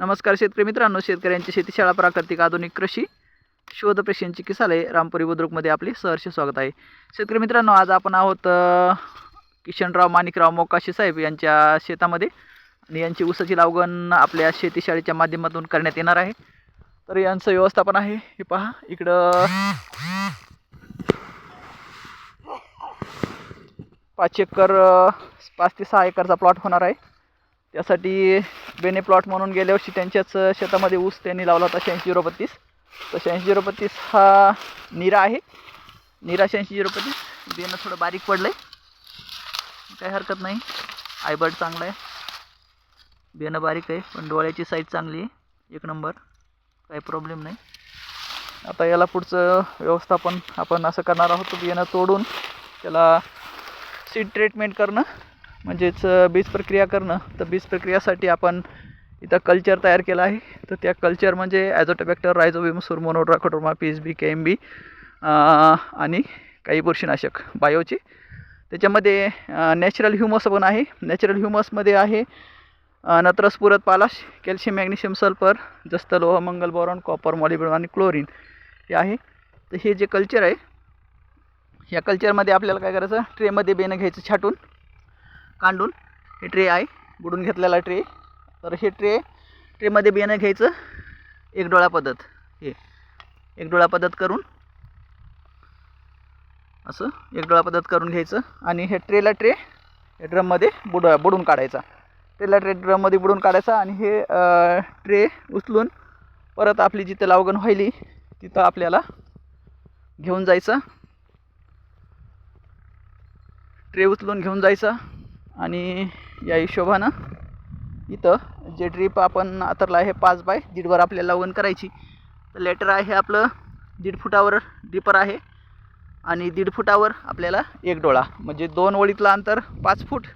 नमस्कार शेतकरी मित्रांनो, शेतकऱ्यांची शेतीशाळा प्राकृतिक आधुनिक कृषी शोध प्रशिक्षण चिकित्सालय रामपुरी बुद्रुकमध्ये आपले सहर्ष स्वागत आहे. शेतकरी मित्रांनो, आज आपण आहोत किशनराव माणिकराव मोकाशी साहेब यांच्या शेतामध्ये आणि यांची ऊसाची लागवड आपल्या शेतीशाळेच्या माध्यमातून करण्यात येणार आहे. तर यांचं व्यवस्थापन आहे हे पहा. इकडं 5 ते 6 एकरचा प्लॉट होणार आहे. त्यासाठी बेने प्लॉट म्हणून गेल्या वर्षी त्यांच्याच शेतामध्ये ऊस त्यांनी लावला होता 86-032. तर 86-032 हा नीरा आहे. नीरा 86-032 बेनं थोडं बारीक पडलं आहे, काही हरकत नाही. आयबर्ड चांगला आहे, बेनं बारीक आहे पण डोळ्याची साईज चांगली आहे, एक नंबर, काही प्रॉब्लेम नाही. आता याला पुढचं व्यवस्थापन आपण असं करणार आहोत, बियाणं तोडून त्याला सीड ट्रीटमेंट करणं म्हणजेच बीज प्रक्रिया करणं. तर बीज प्रक्रियासाठी आपण इथं कल्चर तयार केलं आहे. तर त्या कल्चर म्हणजे ॲझोटोबॅक्टर, रायझोबियम, सुरमोनोट्राकोडर्मा, PSB, KMB आणि काही बुरशीनाशक बायोचे. त्याच्यामध्ये नॅचरल ह्युमस पण आहे. नॅचरल ह्युमसमध्ये आहे नत्रस, पुरत, पालाश, कॅल्शियम, मॅग्नेशियम, सल्फर, जस्त, लोह, मंगल, बोरॉन, कॉपर, मॉलिब्डेनम आणि क्लोरीन हे आहे. तर हे जे कल्चर आहे, या कल्चरमध्ये आपल्याला काय करायचं, ट्रेमध्ये बेनं घ्यायचं, छाटून कांडून. हे ट्रे आहे, बुडून घेतलेला ट्रे. तर हे ट्रेमध्ये बियाणं घ्यायचं, एक डोळा पद्धत, हे एक डोळा पद्धत करून असं एक डोळा पद्धत करून घ्यायचं आणि हे ट्रे ड्रममध्ये बुडून काढायचा. ट्रे ड्रममध्ये बुडून काढायचा आणि हे ट्रे उचलून परत आपली जिथं लागवड व्हायली तिथं आपल्याला घेऊन जायचं. ट्रे उचलून घेऊन जायचा आणि या हिशोबानं इथं जे ड्रीप आपण आतरला आहे 5 बाय 1.5 वर आपल्याला लागवड करायची. तर लेटर आहे आपलं 1.5 फुटावर ड्रिपर आहे आणि 1.5 फुटावर आपल्याला एक डोळा, म्हणजे 2 ओळीतलं अंतर 5 फूट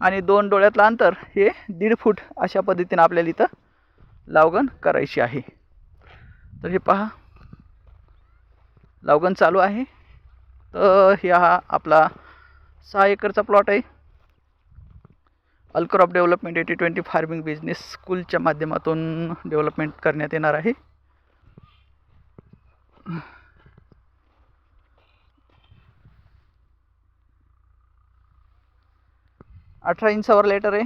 आणि 2 डोळ्यातलं अंतर हे 1.5 फूट, अशा पद्धतीनं आपल्याला इथं लागवड करायची आहे. तर हे पहा, लागवड चालू आहे. तर हा आपला 6 एकरचा प्लॉट आहे. अलक्रॉप डेव्हलपमेंट 80-20 फार्मिंग बिझनेस स्कूलच्या माध्यमातून डेव्हलपमेंट करण्यात येणार आहे. – 18 इंचावर लेटर आहे.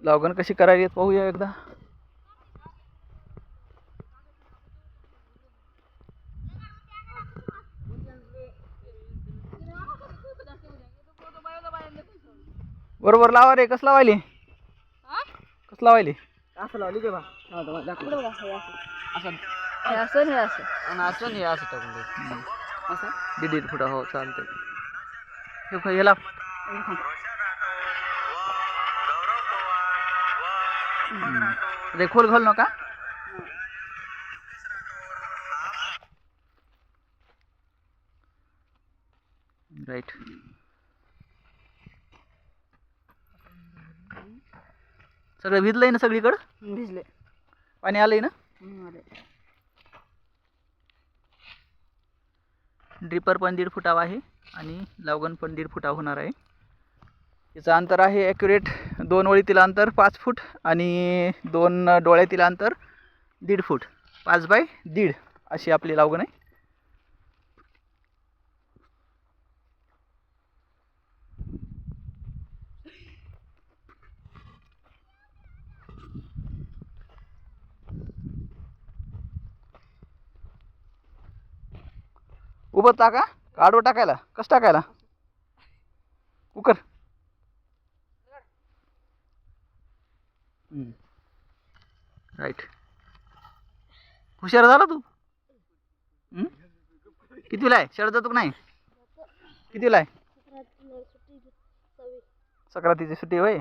लागवड कशी करायची पाहूया एकदा. बरोबर लावा रे. कसं लावायली, कसं लावायली, असं लावली ते बा. असं असं हे असं आणि असं हे असं टाकून असं 1.5 फुटा. हो चालतंय. हे याला रे खोल घाल नका. राईट. सगळं भिजलंय ना, सगळीकडं भिजले, पाणी आलंय ना. ड्रिपर पण 1.5 फुटावा आहे आणि लागवड पण 1.5 फुटा होणार आहे. याचं अंतर आहे ॲक्युरेट 2 ओळीतील अंतर 5 फूट आणि 2 डोळ्यातील अंतर 1.5 फूट. 5 बाय 1.5 अशी आपली लागवड आहे. उभं टाका, आडवं टाकायला, कसं टाकायला, कुकर. राईट. हुशार झाला तू. कितीला आहे, शाळेत जातो का नाही? कितीला आहे? 11वीची सुट्टी होय.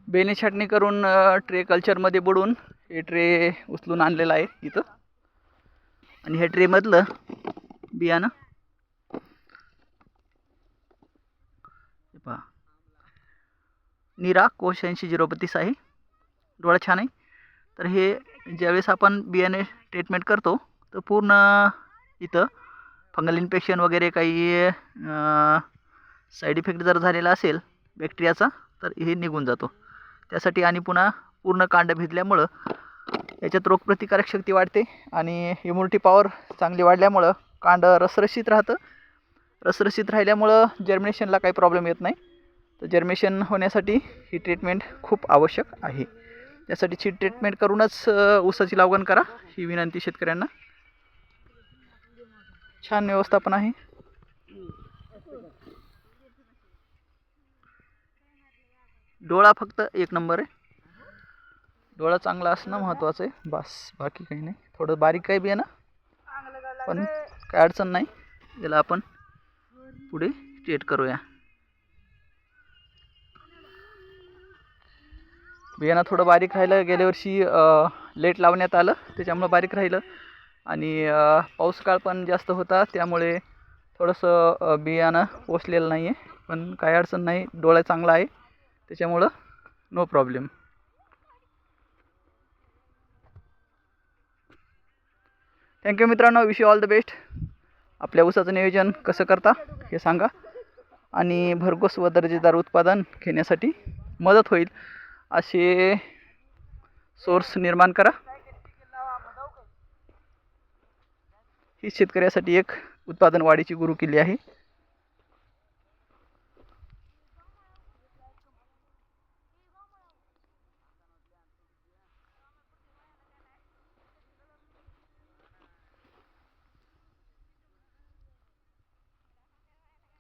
बेने छाटणी करून ट्रे कल्चरमध्ये बुडवून हे ट्रे उचलून आणलेलं आहे इथं. आणि हे ट्रेमधलं बियाणं पहा, नीरा कोश 80-032 आहे. डोळा छान आहे. तर हे ज्यावेळेस आपण बियाणे ट्रीटमेंट करतो तर पूर्ण इथं फंगल इन्फेक्शन वगैरे काही साईड इफेक्ट जर झालेला असेल बॅक्टेरियाचा तर हे निघून जातो. त्यासाठी आणि पुन्हा पूर्ण कांड भिजल्यामुळं याच्यात रोगप्रतिकारक शक्ती वाढते आणि इम्युनिटी पॉवर चांगली वाढल्यामुळं कांड रसरशीत राहतं. रसरशीत राहिल्यामुळं जर्मिनेशनला काही प्रॉब्लेम येत नाही. तर जर्मिनेशन होण्यासाठी ही ट्रीटमेंट खूप आवश्यक आहे. त्यासाठी सीड ट्रीटमेंट करूनच ऊसाची लागवड करा ही विनंती शेतकऱ्यांना. छान व्यवस्थापन आहे. डोळा फक्त एक नंबर आहे. डोळा चांगला असणं महत्त्वाचं आहे, बस बाकी काही नाही. थोडं बारीक आहे बियाणं पण काय अडचण नाही. याला आपण पुढे ट्रीट करूया. बियाणं थोडं बारीक राहिलं. गेल्या वर्षी लेट लावण्यात आलं त्याच्यामुळं बारीक राहिलं आणि पाऊस काळ पण जास्त होता त्यामुळे थोडंसं बियाणं पोचलेलं नाही आहे. पण काय अडचण नाही. डोळा चांगला आहे त्याच्यामुळं नो प्रॉब्लेम. थँक्यू मित्रांनो. Wish you all the best. आपल्या ऊसाचं नियोजन कसं करता हे सांगा आणि भरघोस व दर्जेदार उत्पादन घेण्यासाठी मदत होईल असे सोर्स निर्माण करा. ही शेतकऱ्यासाठी एक उत्पादन वाढीची गुरुकिल्ली आहे.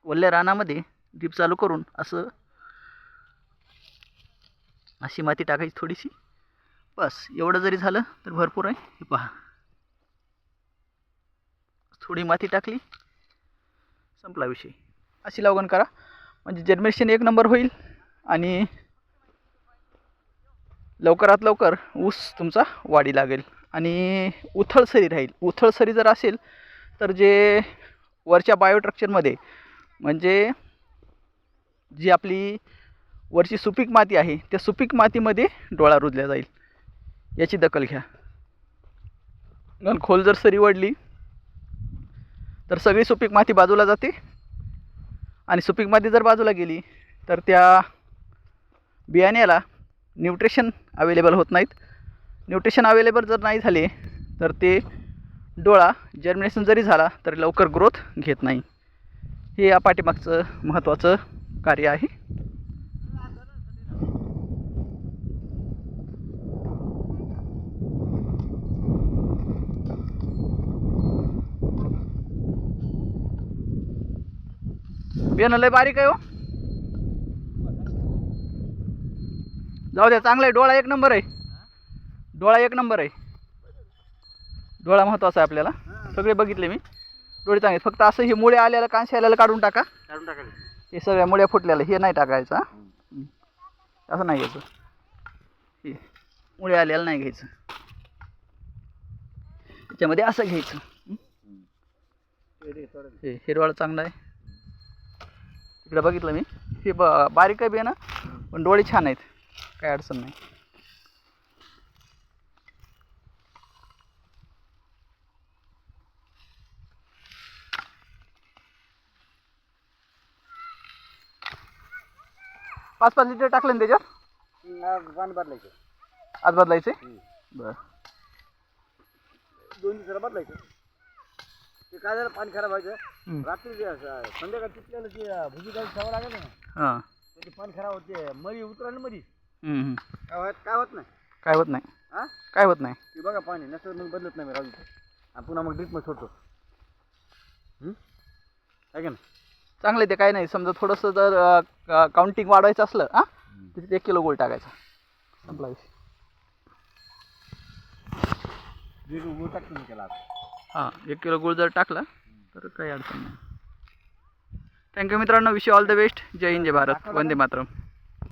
वल्ल्या रानामध्ये ड्रीप चालू करून अशी माती टाकायची थोडीशी, बस एवढं जरी झालं तर भरपूर आहे. हे पहा, थोडी माती टाकली संपला विषय. अशी लागवड करा म्हणजे जर्मिनेशन एक नंबर होईल आणि लवकरात लवकर ऊस तुमचा वाढी लागेल आणि उथळसरी राहील. उथळसरी जर असेल तर जे वरच्या बायोस्ट्रक्चरमध्ये म्हणजे जी आपली वरची सुपीक माती आहे त्या सुपीक मातीमध्ये डोळा रुजल्या जाईल. याची दखल घ्या. कारण खोल जर सरी वडली तर सगळी सुपीक माती बाजूला जाते आणि सुपीक माती जर बाजूला गेली तर त्या बियाण्याला न्यूट्रिशन अवेलेबल होत नाहीत. न्यूट्रिशन अवेलेबल जर नाही झाले तर ते डोळा जर्मिनेशन जरी झाला तरी लवकर ग्रोथ घेत नाही. हे या पाठीमागचं महत्त्वाचं कार्य आहे. बियाणं लय बारीक आहे हो. जाऊ द्या, चांगला आहे. डोळा एक नंबर आहे. डोळा एक नंबर आहे. डोळा महत्त्वाचा आहे आपल्याला. सगळे बघितले मी, डोळे चांगले. फक्त असं हे मुळे आलेलं कांशी आलेलं काढून टाका. हे सगळ्या मुळ्या फुटलेलं हे नाही टाकायचं. असं नाही घ्यायचं. हे मुळे आलेलं नाही घ्यायचं. त्याच्यामध्ये असं घ्यायचं. हे डोळा चांगला आहे. इकडे बघितलं मी. हे बारीक आहे बियाणं पण डोळे छान आहेत. काय अडचण नाही. पाच 5 लिटर टाकलं ना त्याच्यात. पाणी बदलायचं. आज बदलायचे. बरं, 2 दिवसाला बदलायचं. ते काय झालं, पाणी खराब व्हायचं. रात्री संध्याकाळी तिथल्याला ते भुजी काही खावं लागत ना. हां, ते पाणी खराब होते. मरी उतरायला मध्ये काय होत नाही. काय होत नाही. हां, काय होत नाही. ते बघा पाणी नसतं मग बदलत नाही. राहू आणि पुन्हा मग ड्रिपमध्ये सोडतो. काय का ना, चांगलं आहे ते. काय नाही. समजा थोडंसं जर काउंटिंग वाढवायचं असलं तर 1 किलो गोळ टाकायचा. संपला विषय. गुळ टाकतो मी त्याला. हां, 1 किलो गुळ जर टाकला तर काही अडचण नाही. थँक्यू मित्रांनो, wish you all the best. जय हिंद जय भारत, वंदे मातरम.